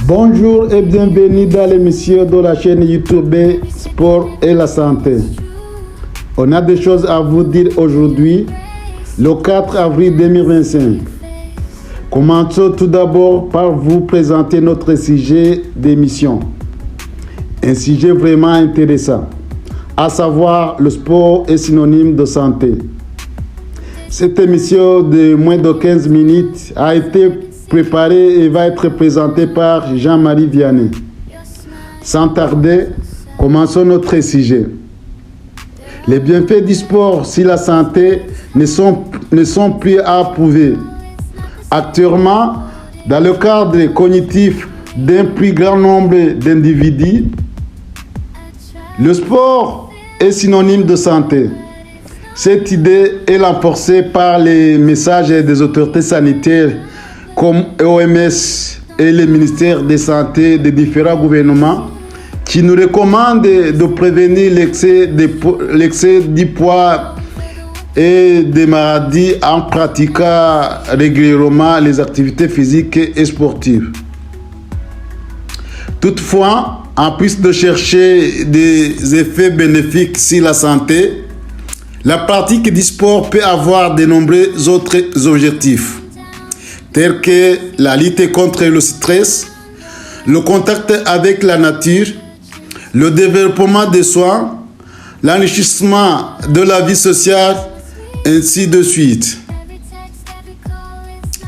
Bonjour et bienvenue dans l'émission de la chaîne YouTube Sport et la Santé. On a des choses à vous dire aujourd'hui, le 4 avril 2025. Commençons tout d'abord par vous présenter notre sujet d'émission. Un sujet vraiment intéressant, à savoir le sport est synonyme de santé. Cette émission de moins de 15 minutes a été préparée et va être présentée par Jean-Marie Vianney. Sans tarder, commençons notre sujet. Les bienfaits du sport sur la santé ne sont plus à prouver. Actuellement, dans le cadre cognitif d'un plus grand nombre d'individus, le sport est synonyme de santé. Cette idée est renforcée par les messages des autorités sanitaires comme OMS et le ministère de Santé des différents gouvernements qui nous recommandent de prévenir l'excès du poids et des maladies en pratiquant régulièrement les activités physiques et sportives. Toutefois, en plus de chercher des effets bénéfiques sur la santé, la pratique du sport peut avoir de nombreux autres objectifs, tels que la lutte contre le stress, le contact avec la nature, le développement des soins, l'enrichissement de la vie sociale, ainsi de suite.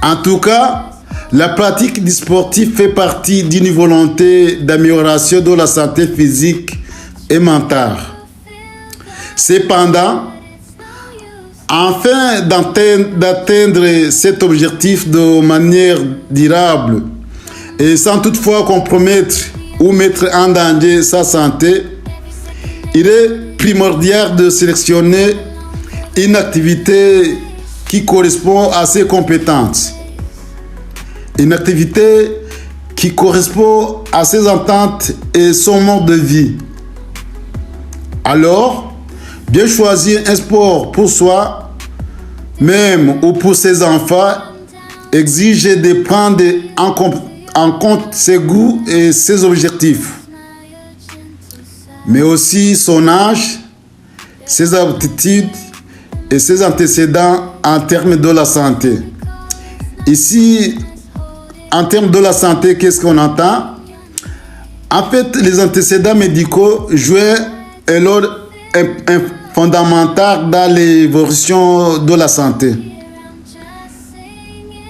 En tout cas, la pratique du sportif fait partie d'une volonté d'amélioration de la santé physique et mentale. Cependant, afin d'atteindre cet objectif de manière durable et sans toutefois compromettre ou mettre en danger sa santé, il est primordial de sélectionner une activité qui correspond à ses compétences. Une activité qui correspond à ses attentes et son mode de vie. Alors, bien choisir un sport pour soi, même ou pour ses enfants, exige de prendre en compte ses goûts et ses objectifs, mais aussi son âge, ses aptitudes et ses antécédents en termes de la santé. Ici, en termes de la santé, qu'est-ce qu'on entend? En fait, les antécédents médicaux jouaient un rôle fondamental dans l'évolution de la santé.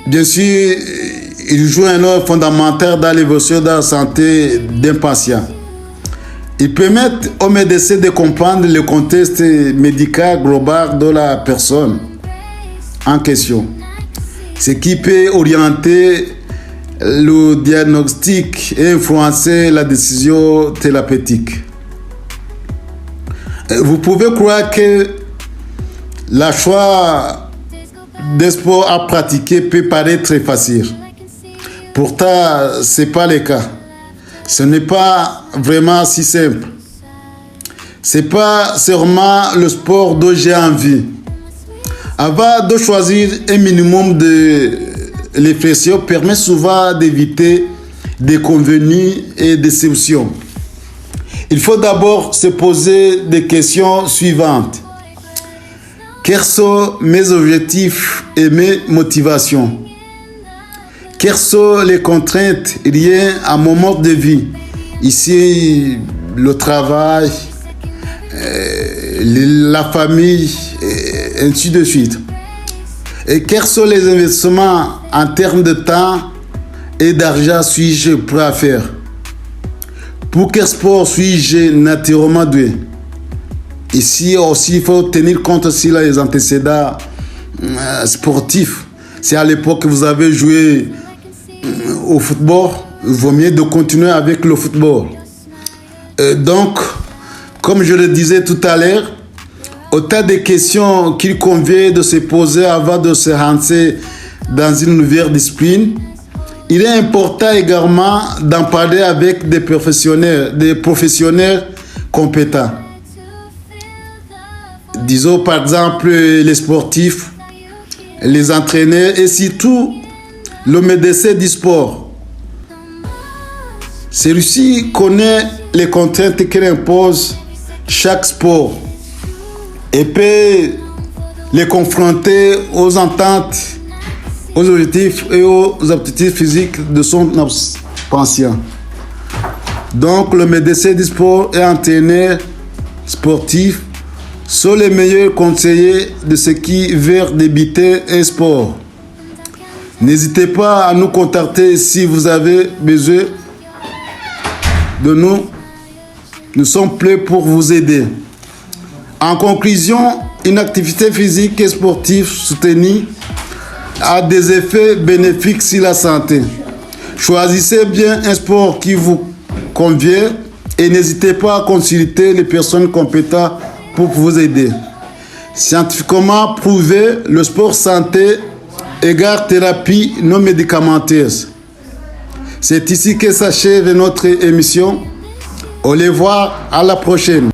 Bien sûr, ils jouent un rôle fondamental dans l'évolution de la santé d'un patient. Ils permettent aux médecins de comprendre le contexte médical global de la personne en question, ce qui peut orienter le diagnostic et influencer la décision thérapeutique. Vous pouvez croire que le choix des sports à pratiquer peut paraître très facile. Pourtant, ce n'est pas le cas. Ce n'est pas vraiment si simple. Ce n'est pas seulement le sport dont j'ai envie. Avant de choisir un minimum de réflexion permet souvent d'éviter des convenus et des solutions. Il faut d'abord se poser des questions suivantes. Quels sont mes objectifs et mes motivations? Quelles sont les contraintes liées à mon mode de vie? Ici, le travail, la famille, et ainsi de suite. Et quels sont les investissements en termes de temps et d'argent suis-je prêt à faire? Pour quel sport suis-je naturellement doué? Ici aussi, il faut tenir compte aussi les antécédents sportifs. Si à l'époque vous avez joué au football, il vaut mieux de continuer avec le football. Donc, comme je le disais tout à l'heure, autant de questions qu'il convient de se poser avant de se lancer dans une nouvelle discipline. Il est important également d'en parler avec des professionnels compétents. Disons par exemple les sportifs, les entraîneurs et surtout le médecin du sport. Celui-ci connaît les contraintes qu'il impose chaque sport et peut les confronter aux ententes, aux objectifs et aux aptitudes physiques de son patient. Donc, le médecin du sport et entraîneur sportif sont les meilleurs conseillers de ceux qui veulent débuter un sport. N'hésitez pas à nous contacter si vous avez besoin de nous. Nous sommes prêts pour vous aider. En conclusion, une activité physique et sportive soutenue a des effets bénéfiques sur la santé. Choisissez bien un sport qui vous convient et n'hésitez pas à consulter les personnes compétentes pour vous aider. Scientifiquement prouvé, le sport santé égale thérapie non médicamenteuse. C'est ici que s'achève notre émission. Au revoir, à la prochaine.